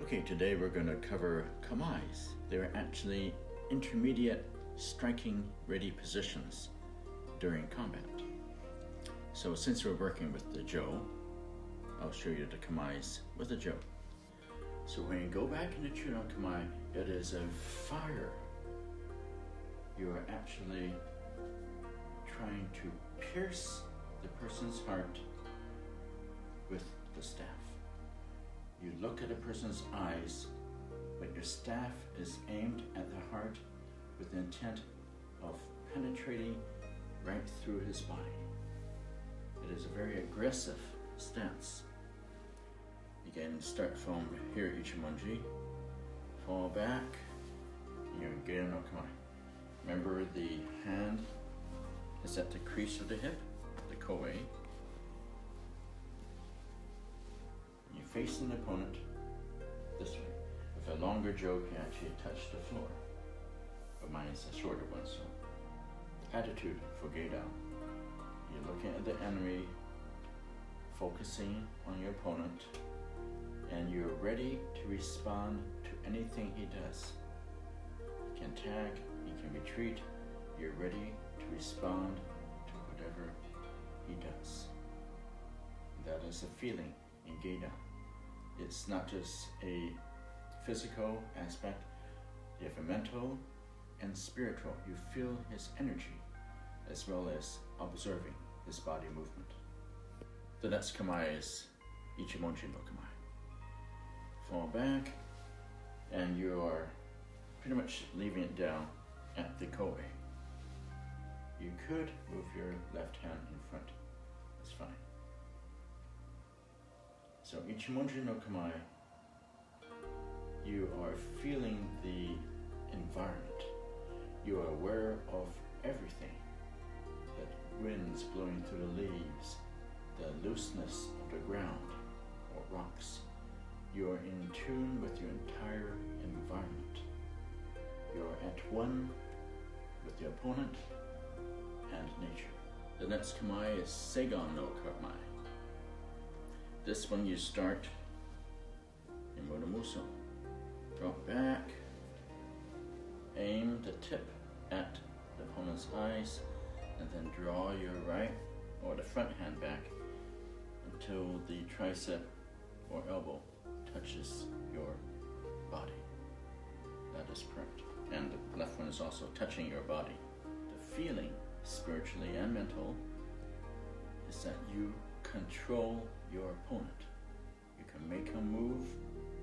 Okay, today we're going to cover KAMAEs. They're actually intermediate striking ready positions during combat. So since we're working with the Jo, I'll show you the KAMAEs with the Jo. So when you go back into Chudan KAMAE, it is a fire. You are actually trying to pierce the person's heart with the staff. You look at a person's eyes, but your staff is aimed at the heart with the intent of penetrating right through his body. It is a very aggressive stance. Again, start from here, Ichimonji, fall back, you're Gedo no Kamae. Remember, the hand is at the crease of the hip, the koe. You face an opponent this way. With a longer Jo, you can actually touch the floor. But mine is a shorter one, so attitude for Gedo. You're looking at the enemy, focusing on your opponent, and you're ready to respond to anything he does. He can tag, he can retreat. You're ready to respond to whatever he does. That is a feeling in Gedo. It's not just a physical aspect, you have a mental and spiritual. You feel his energy as well as observing his body movement. The next KAMAE is Ichimonji no KAMAE. Fall back, and you are pretty much leaving it down at the koe. You could move your left hand in front, that's fine. So Ichimonji no KAMAE, you are feeling the environment. You are aware of everything. The winds blowing through the leaves, the looseness of the ground or rocks. You are in tune with your entire environment. You are at one with the opponent and nature. The next KAMAE is Seigan no KAMAE. This one you start in Monomuso. Drop back, aim the tip at the opponent's eyes, and then draw your right or the front hand back until the tricep or elbow touches your body. That is correct. And the left one is also touching your body. The feeling, spiritually and mental, is that you control your opponent. You can make him move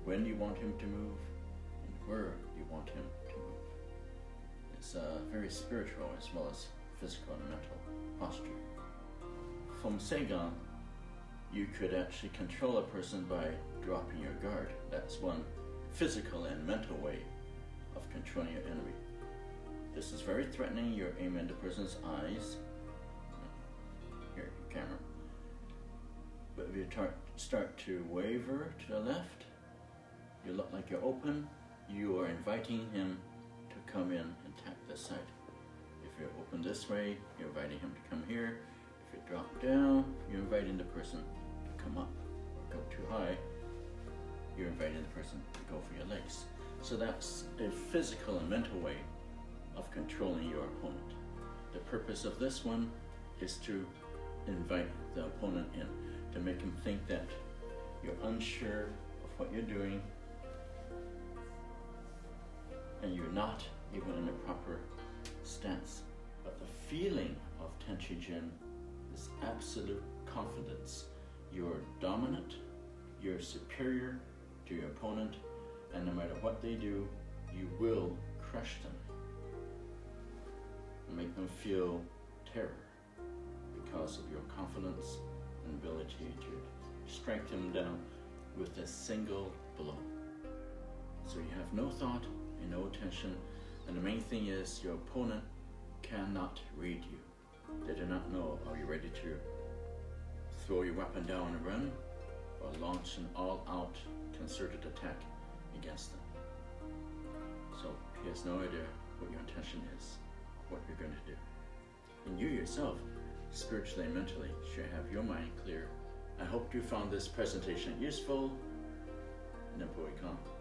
when you want him to move and where you want him to move. It's very spiritual as well as physical and mental posture. From Seigan, you could actually control a person by dropping your guard. That's one physical and mental way of controlling your enemy. This is very threatening. You're aiming at the person's eyes. Here, camera. But if you start to waver to the left, you look like you're open, you are inviting him to come in and tap this side. If you're open this way, you're inviting him to come here. If you drop down, you're inviting the person to come up. Or go too high, you're inviting the person to go for your legs. So that's a physical and mental way of controlling your opponent. The purpose of this one is to invite the opponent in, to make him think that you're unsure of what you're doing and you're not even in a proper stance. But the feeling of Tenchi-jin is absolute confidence. You're dominant, you're superior to your opponent, and no matter what they do, you will crush them and make them feel terror because of your confidence and ability to strike them down with a single blow. So you have no thought and no attention, and the main thing is your opponent cannot read you. They do not know, are you ready to throw your weapon down and run, or launch an all-out concerted attack against them. So he has no idea what your intention is, what you're going to do. And you yourself, spiritually and mentally, should have your mind clear. I hope you found this presentation useful. Ninpo Ikon.